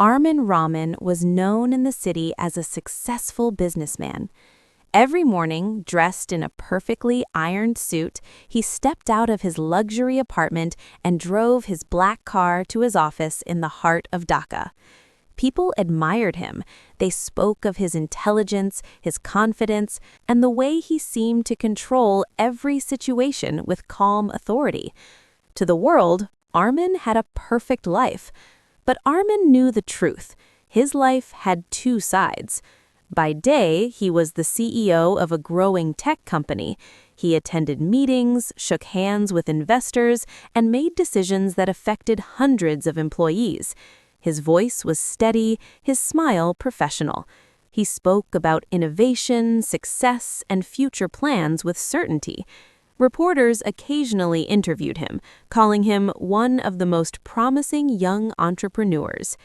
Armin Rahman was known in the city as a successful businessman. Every morning, dressed in a perfectly ironed suit, he stepped out of his luxury apartment and drove his black car to his office in the heart of Dhaka. People admired him. They spoke of his intelligence, his confidence, and the way he seemed to control every situation with calm authority. To the world, Armin had a perfect life. But Armin knew the truth. His life had two sides. By day, he was the CEO of a growing tech company. He attended meetings, shook hands with investors, and made decisions that affected hundreds of employees. His voice was steady, his smile professional. He spoke about innovation, success, and future plans with certainty. Reporters occasionally interviewed him, calling him one of the most promising young entrepreneurs.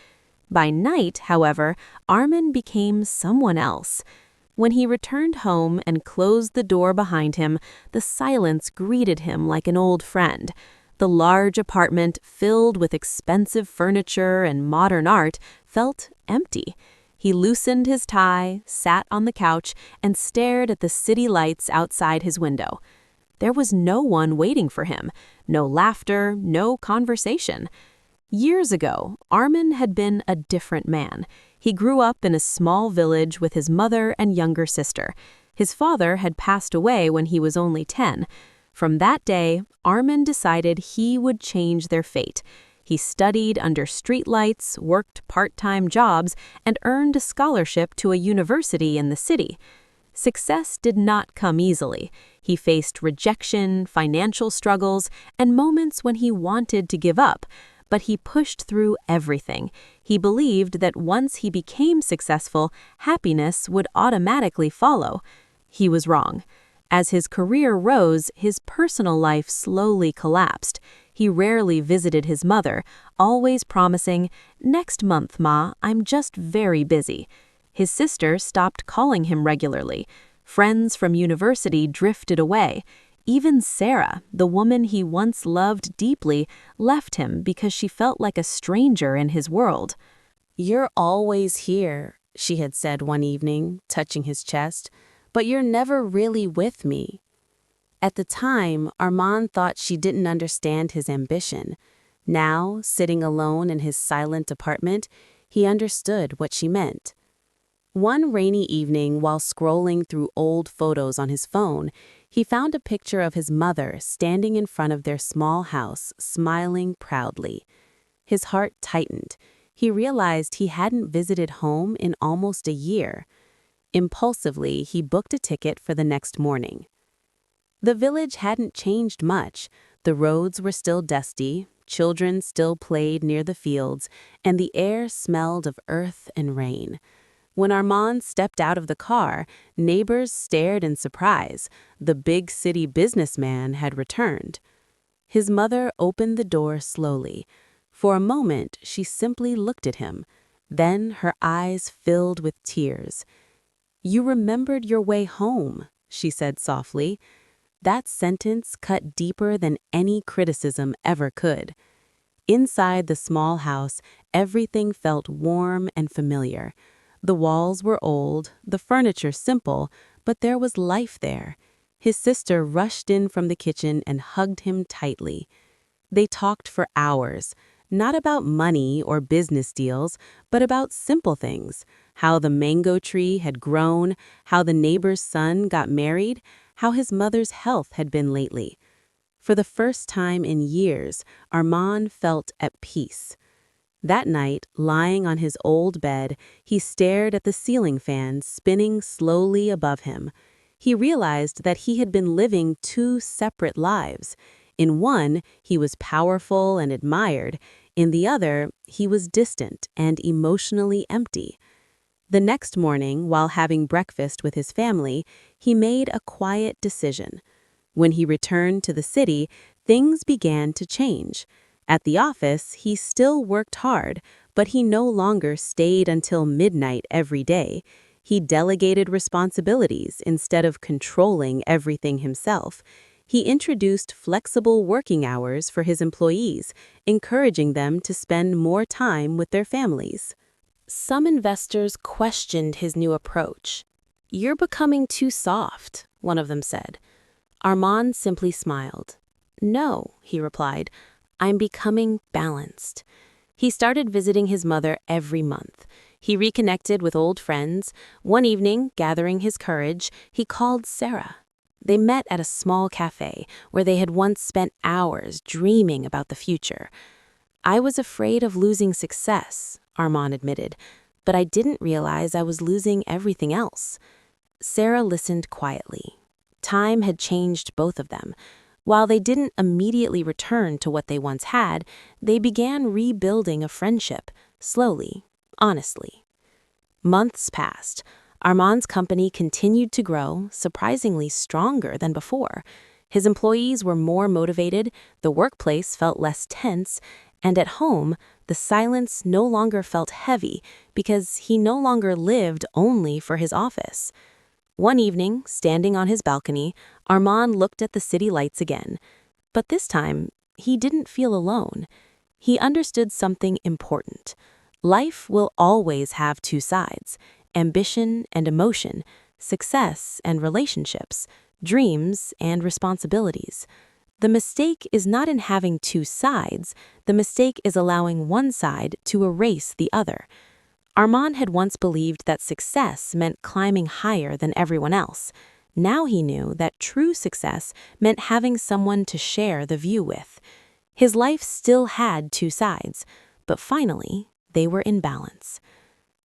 By night, however, Armin became someone else. When he returned home and closed the door behind him, the silence greeted him like an old friend. The large apartment, filled with expensive furniture and modern art, felt empty. He loosened his tie, sat on the couch, and stared at the city lights outside his window. There was no one waiting for him, no laughter, no conversation. Years ago, Armin had been a different man. He grew up in a small village with his mother and younger sister. His father had passed away when he was only 10. From that day, Armin decided he would change their fate. He studied under streetlights, worked part-time jobs, and earned a scholarship to a university in the city. Success did not come easily. He faced rejection, financial struggles, and moments when he wanted to give up. But he pushed through everything. He believed that once he became successful, happiness would automatically follow. He was wrong. As his career rose, his personal life slowly collapsed. He rarely visited his mother, always promising, "Next month, Ma, I'm just very busy." His sister stopped calling him regularly. Friends from university drifted away. Even Sarah, the woman he once loved deeply, left him because she felt like a stranger in his world. "You're always here," she had said one evening, touching his chest, "but you're never really with me." At the time, Armin thought she didn't understand his ambition. Now, sitting alone in his silent apartment, he understood what she meant. One rainy evening, while scrolling through old photos on his phone, he found a picture of his mother standing in front of their small house, smiling proudly. His heart tightened. He realized he hadn't visited home in almost a year. Impulsively, he booked a ticket for the next morning. The village hadn't changed much. The roads were still dusty, children still played near the fields, and the air smelled of earth and rain. When Armin stepped out of the car, neighbors stared in surprise. The big city businessman had returned. His mother opened the door slowly. For a moment, she simply looked at him. Then her eyes filled with tears. "You remembered your way home," she said softly. That sentence cut deeper than any criticism ever could. Inside the small house, everything felt warm and familiar. The walls were old, the furniture simple, but there was life there. His sister rushed in from the kitchen and hugged him tightly. They talked for hours, not about money or business deals, but about simple things: how the mango tree had grown, how the neighbor's son got married, how his mother's health had been lately. For the first time in years, Armin felt at peace. That night, lying on his old bed, he stared at the ceiling fan spinning slowly above him. He realized that he had been living two separate lives. In one, he was powerful and admired. In the other, he was distant and emotionally empty. The next morning, while having breakfast with his family, he made a quiet decision. When he returned to the city, things began to change. At the office, he still worked hard, but he no longer stayed until midnight every day. He delegated responsibilities instead of controlling everything himself. He introduced flexible working hours for his employees, encouraging them to spend more time with their families. Some investors questioned his new approach. "You're becoming too soft," one of them said. Armand simply smiled. "No," he replied, "I'm becoming balanced." He started visiting his mother every month. He reconnected with old friends. One evening, gathering his courage, he called Sarah. They met at a small cafe where they had once spent hours dreaming about the future. "I was afraid of losing success," Armand admitted, "but I didn't realize I was losing everything else." Sarah listened quietly. Time had changed both of them. While they didn't immediately return to what they once had, they began rebuilding a friendship, slowly, honestly. Months passed. Armand's company continued to grow, surprisingly stronger than before. His employees were more motivated, the workplace felt less tense, and at home, the silence no longer felt heavy because he no longer lived only for his office. One evening, standing on his balcony, Armand looked at the city lights again. But this time, he didn't feel alone. He understood something important. Life will always have two sides: ambition and emotion, success and relationships, dreams and responsibilities. The mistake is not in having two sides, the mistake is allowing one side to erase the other. Armand had once believed that success meant climbing higher than everyone else. Now he knew that true success meant having someone to share the view with. His life still had two sides, but finally, they were in balance.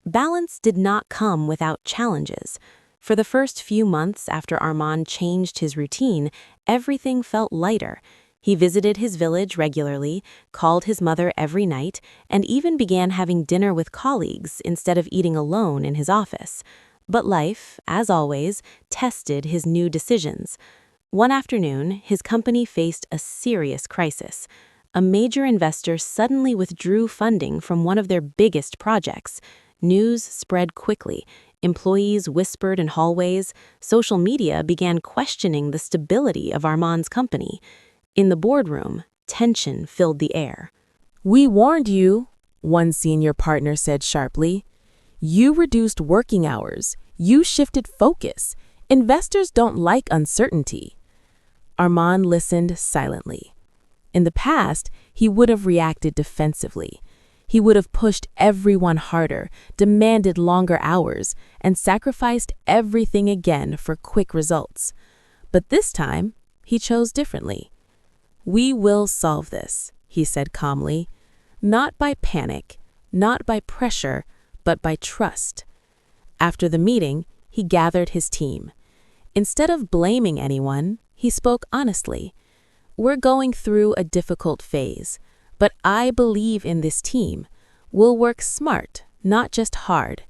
Balance did not come without challenges. For the first few months after Armand changed his routine, everything felt lighter. He visited his village regularly, called his mother every night, and even began having dinner with colleagues instead of eating alone in his office. But life, as always, tested his new decisions. One afternoon, his company faced a serious crisis. A major investor suddenly withdrew funding from one of their biggest projects. News spread quickly. Employees whispered in hallways. Social media began questioning the stability of Armand's company. In the boardroom, tension filled the air. "We warned you," one senior partner said sharply. "You reduced working hours. You shifted focus. Investors don't like uncertainty." Armand listened silently. In the past, he would have reacted defensively. He would have pushed everyone harder, demanded longer hours, and sacrificed everything again for quick results. But this time, he chose differently. "We will solve this," he said calmly, "not by panic, not by pressure, but by trust." After the meeting, he gathered his team. Instead of blaming anyone, he spoke honestly. "We're going through a difficult phase, but I believe in this team. We'll work smart, not just hard."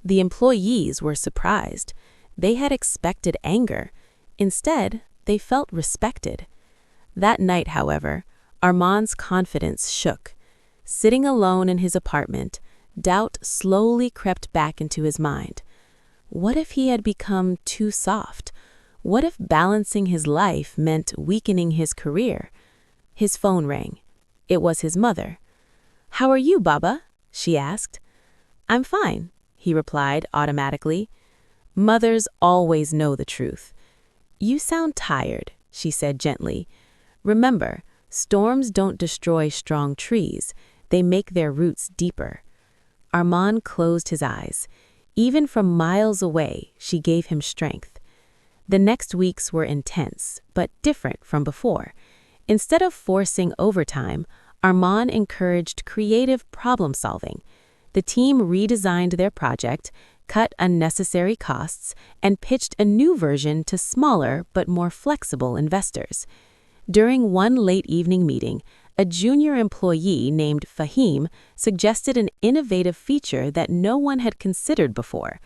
The employees were surprised. They had expected anger. Instead, they felt respected. That night, however, Armand's confidence shook. Sitting alone in his apartment, doubt slowly crept back into his mind. What if he had become too soft? What if balancing his life meant weakening his career? His phone rang. It was his mother. "How are you, Baba?" she asked. "I'm fine," he replied automatically. Mothers always know the truth. "You sound tired," she said gently. "Remember, storms don't destroy strong trees. They make their roots deeper." Armand closed his eyes. Even from miles away, she gave him strength. The next weeks were intense, but different from before. Instead of forcing overtime, Armand encouraged creative problem-solving. The team redesigned their project, cut unnecessary costs, and pitched a new version to smaller but more flexible investors. During one late evening meeting, a junior employee named Fahim suggested an innovative feature that no one had considered before.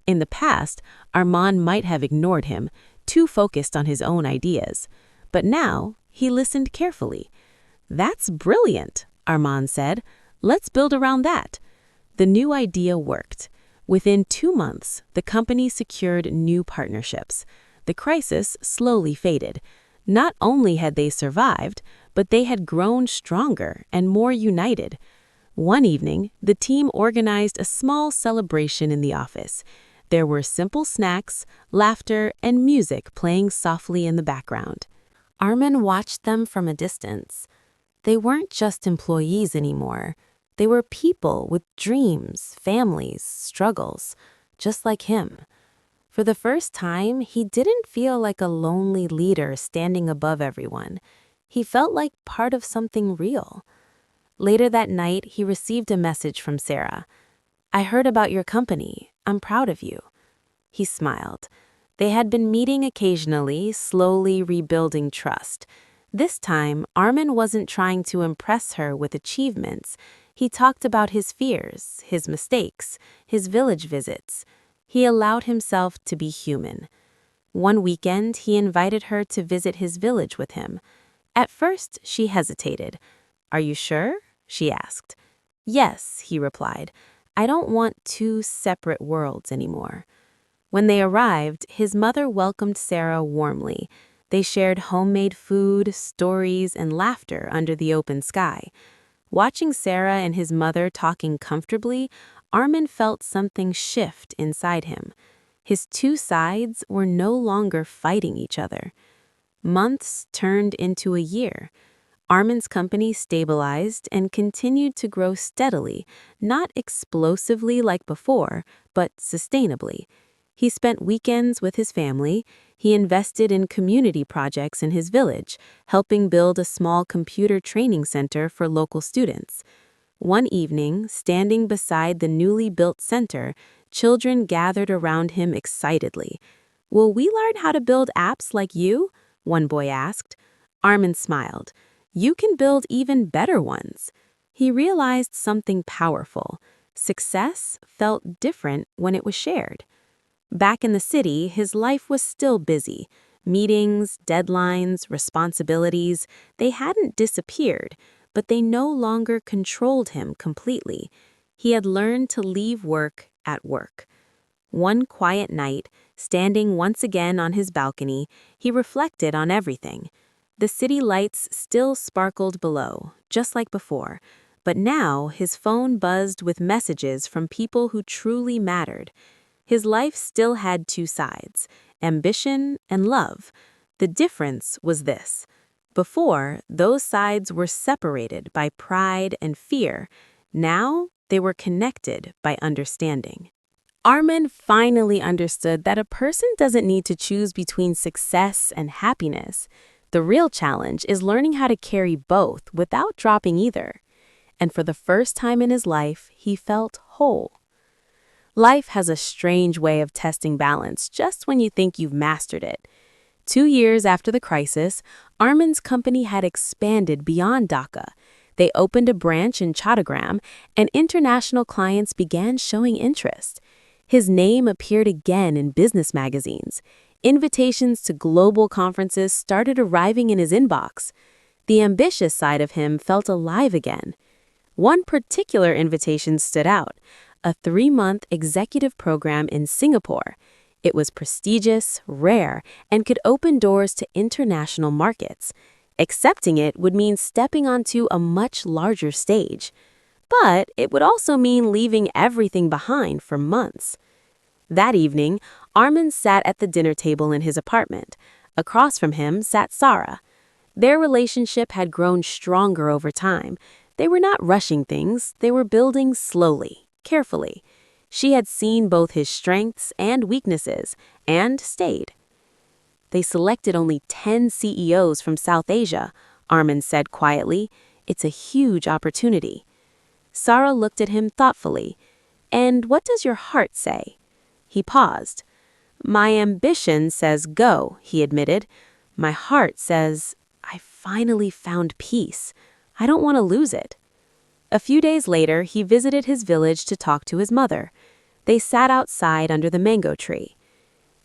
In the past, Armand might have ignored him, too focused on his own ideas. But now, he listened carefully. "That's brilliant," Armand said. "Let's build around that." The new idea worked. Within 2 months, the company secured new partnerships. The crisis slowly faded. Not only had they survived, but they had grown stronger and more united. One evening, the team organized a small celebration in the office. There were simple snacks, laughter, and music playing softly in the background. Armin watched them from a distance. They weren't just employees anymore. They were people with dreams, families, struggles, just like him. For the first time, he didn't feel like a lonely leader standing above everyone. He felt like part of something real. Later that night, he received a message from Sarah. "I heard about your company. I'm proud of you." He smiled. They had been meeting occasionally, slowly rebuilding trust. This time, Armin wasn't trying to impress her with achievements. He talked about his fears, his mistakes, his village visits. He allowed himself to be human. One weekend, he invited her to visit his village with him. At first, she hesitated. "Are you sure?" she asked. "Yes," he replied. "I don't want two separate worlds anymore." When they arrived, his mother welcomed Sarah warmly. They shared homemade food, stories, and laughter under the open sky. Watching Sarah and his mother talking comfortably, Armin felt something shift inside him. His two sides were no longer fighting each other. Months turned into a year. Armin's company stabilized and continued to grow steadily, not explosively like before, but sustainably. He spent weekends with his family. He invested in community projects in his village, helping build a small computer training center for local students. One evening, standing beside the newly built center, children gathered around him excitedly. "Will we learn how to build apps like you?" one boy asked. Armin smiled. "You can build even better ones." He realized something powerful. Success felt different when it was shared. Back in the city, his life was still busy. Meetings, deadlines, responsibilities, they hadn't disappeared, but they no longer controlled him completely. He had learned to leave work at work. One quiet night, standing once again on his balcony, he reflected on everything. The city lights still sparkled below, just like before, but now his phone buzzed with messages from people who truly mattered. His life still had two sides, ambition and love. The difference was this. Before, those sides were separated by pride and fear. Now, they were connected by understanding. Armin finally understood that a person doesn't need to choose between success and happiness. The real challenge is learning how to carry both without dropping either. And for the first time in his life, he felt whole. Life has a strange way of testing balance just when you think you've mastered it. 2 years after the crisis, Armin's company had expanded beyond Dhaka. They opened a branch in Chattogram, and international clients began showing interest. His name appeared again in business magazines. Invitations to global conferences started arriving in his inbox. The ambitious side of him felt alive again. One particular invitation stood out: a 3-month executive program in Singapore. It was prestigious, rare, and could open doors to international markets. Accepting it would mean stepping onto a much larger stage. But it would also mean leaving everything behind for months. That evening, Armin sat at the dinner table in his apartment. Across from him sat Sarah. Their relationship had grown stronger over time. They were not rushing things, they were building slowly, carefully. She had seen both his strengths and weaknesses, and stayed. "They selected only 10 CEOs from South Asia," Armin said quietly. "It's a huge opportunity." Sarah looked at him thoughtfully. "And what does your heart say?" He paused. "My ambition says go," he admitted. "My heart says, I finally found peace. I don't want to lose it." A few days later, he visited his village to talk to his mother. They sat outside under the mango tree.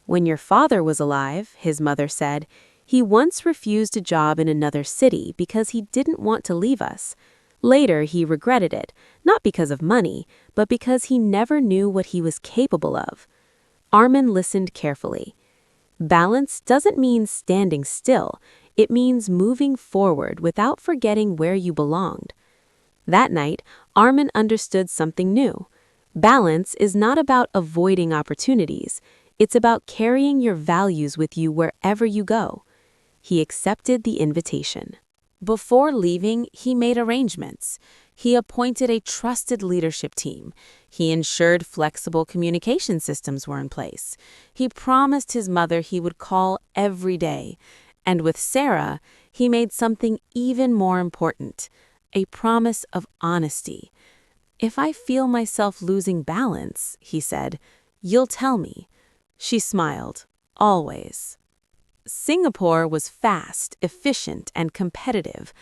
"When your father was alive," his mother said, "he once refused a job in another city because he didn't want to leave us. Later, he regretted it, not because of money, but because he never knew what he was capable of." Armin listened carefully. Balance doesn't mean standing still. It means moving forward without forgetting where you belonged. That night, Armin understood something new. Balance is not about avoiding opportunities. It's about carrying your values with you wherever you go. He accepted the invitation. Before leaving, he made arrangements. He appointed a trusted leadership team. He ensured flexible communication systems were in place. He promised his mother he would call every day. And with Sarah, he made something even more important, a promise of honesty. "If I feel myself losing balance," he said, "you'll tell me." She smiled. Always. Singapore was fast, efficient, and competitive.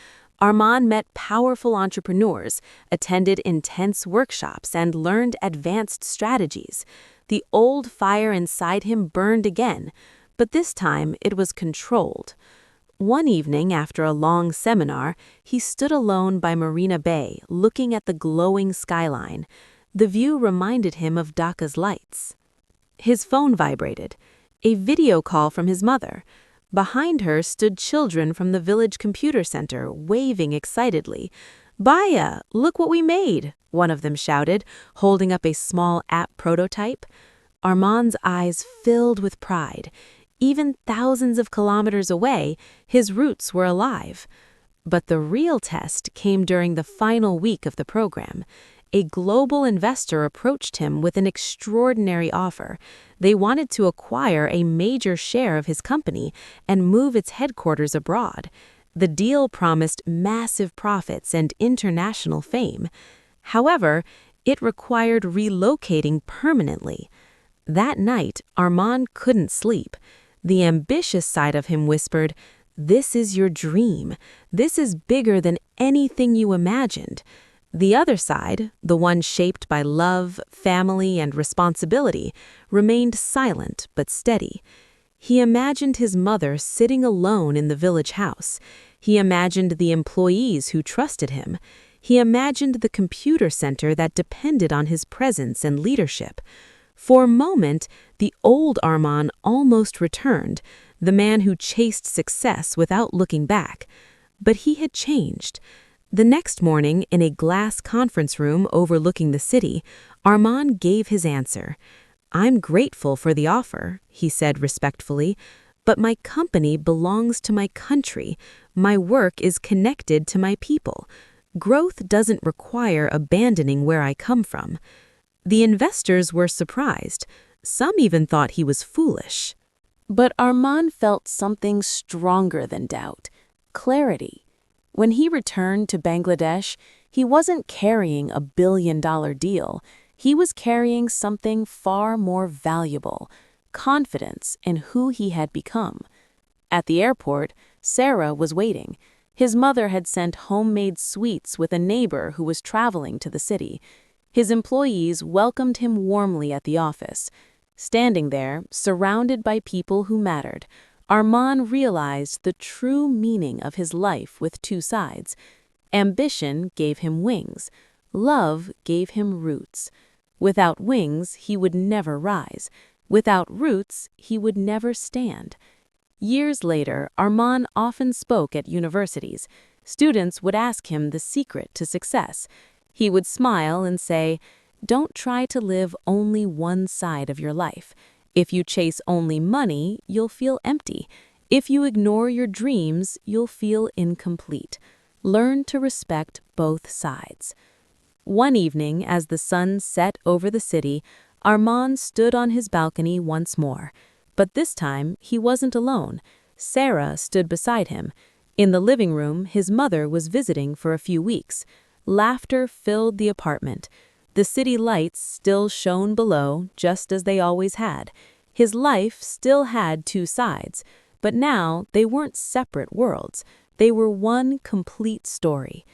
Armand met powerful entrepreneurs, attended intense workshops, and learned advanced strategies. The old fire inside him burned again, but this time it was controlled. One evening, after a long seminar, he stood alone by Marina Bay, looking at the glowing skyline. The view reminded him of Dhaka's lights. His phone vibrated. A video call from his mother. Behind her stood children from the village computer center, waving excitedly. "Baya, look what we made," one of them shouted, holding up a small app prototype. Armand's eyes filled with pride. Even thousands of kilometers away, his roots were alive. But the real test came during the final week of the program. A global investor approached him with an extraordinary offer. They wanted to acquire a major share of his company and move its headquarters abroad. The deal promised massive profits and international fame. However, it required relocating permanently. That night, Armand couldn't sleep. The ambitious side of him whispered, "This is your dream. This is bigger than anything you imagined." The other side, the one shaped by love, family, and responsibility, remained silent but steady. He imagined his mother sitting alone in the village house. He imagined the employees who trusted him. He imagined the computer center that depended on his presence and leadership. For a moment, the old Armand almost returned, the man who chased success without looking back. But he had changed. The next morning, in a glass conference room overlooking the city, Armand gave his answer. "I'm grateful for the offer," he said respectfully, "but my company belongs to my country. My work is connected to my people. Growth doesn't require abandoning where I come from." The investors were surprised. Some even thought he was foolish. But Armand felt something stronger than doubt: clarity. When he returned to Bangladesh, he wasn't carrying a billion-dollar deal. He was carrying something far more valuable: confidence in who he had become. At the airport, Sarah was waiting. His mother had sent homemade sweets with a neighbor who was traveling to the city. His employees welcomed him warmly at the office. Standing there, surrounded by people who mattered, Armand realized the true meaning of his life with two sides. Ambition gave him wings. Love gave him roots. Without wings, he would never rise. Without roots, he would never stand. Years later, Armand often spoke at universities. Students would ask him the secret to success. He would smile and say, "Don't try to live only one side of your life. If you chase only money, you'll feel empty. If you ignore your dreams, you'll feel incomplete. Learn to respect both sides." One evening, as the sun set over the city, Armand stood on his balcony once more. But this time, he wasn't alone. Sarah stood beside him. In the living room, his mother was visiting for a few weeks. Laughter filled the apartment. The city lights still shone below, just as they always had. His life still had two sides, but now they weren't separate worlds. They were one complete story.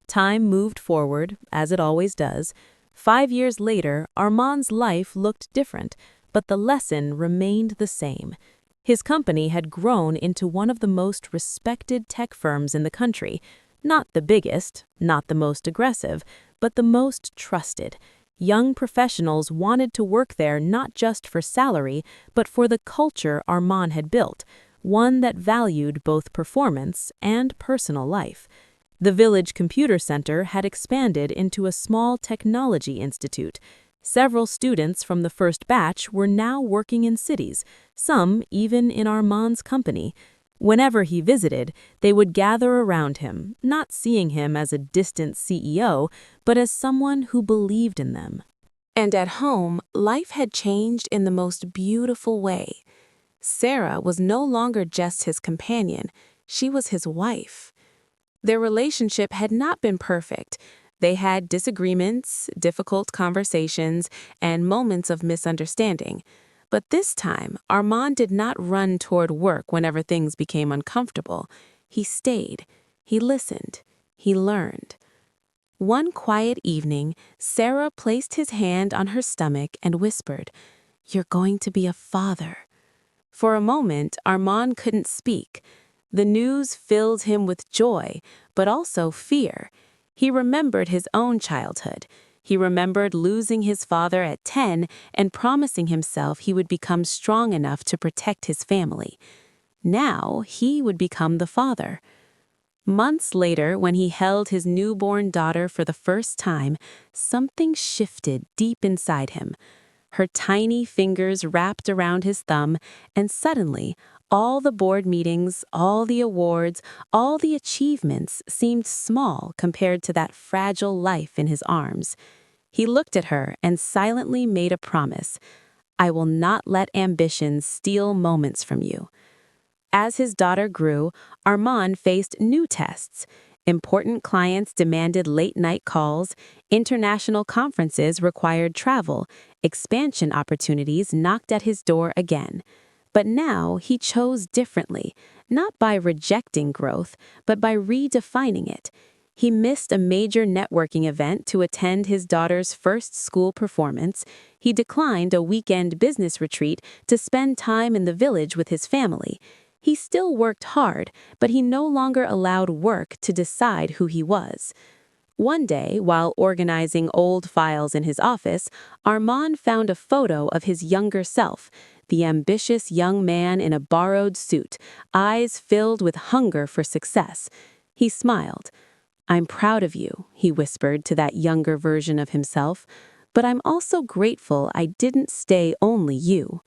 Time moved forward, as it always does. 5 years later, Armand's life looked different, but the lesson remained the same. His company had grown into one of the most respected tech firms in the country. Not the biggest, not the most aggressive, but the most trusted. Young professionals wanted to work there not just for salary, but for the culture Armand had built, one that valued both performance and personal life. The village computer center had expanded into a small technology institute. Several students from the first batch were now working in cities, some even in Armand's company. Whenever he visited, they would gather around him, not seeing him as a distant CEO, but as someone who believed in them. And at home, life had changed in the most beautiful way. Sarah was no longer just his companion, she was his wife. Their relationship had not been perfect. They had disagreements, difficult conversations, and moments of misunderstanding. But this time, Armand did not run toward work whenever things became uncomfortable. He stayed. He listened. He learned. One quiet evening, Sarah placed his hand on her stomach and whispered, "You're going to be a father." For a moment, Armand couldn't speak. The news filled him with joy, but also fear. He remembered his own childhood. He remembered losing his father at 10 and promising himself he would become strong enough to protect his family. Now he would become the father. Months later, when he held his newborn daughter for the first time, something shifted deep inside him. Her tiny fingers wrapped around his thumb, and suddenly, all the board meetings, all the awards, all the achievements seemed small compared to that fragile life in his arms. He looked at her and silently made a promise. "I will not let ambition steal moments from you." As his daughter grew, Armand faced new tests. Important clients demanded late-night calls, international conferences required travel, expansion opportunities knocked at his door again. But now he chose differently, not by rejecting growth, but by redefining it. He missed a major networking event to attend his daughter's first school performance. He declined a weekend business retreat to spend time in the village with his family. He still worked hard, but he no longer allowed work to decide who he was. One day, while organizing old files in his office, Armand found a photo of his younger self, the ambitious young man in a borrowed suit, eyes filled with hunger for success. He smiled. "I'm proud of you," he whispered to that younger version of himself, "but I'm also grateful I didn't stay only you."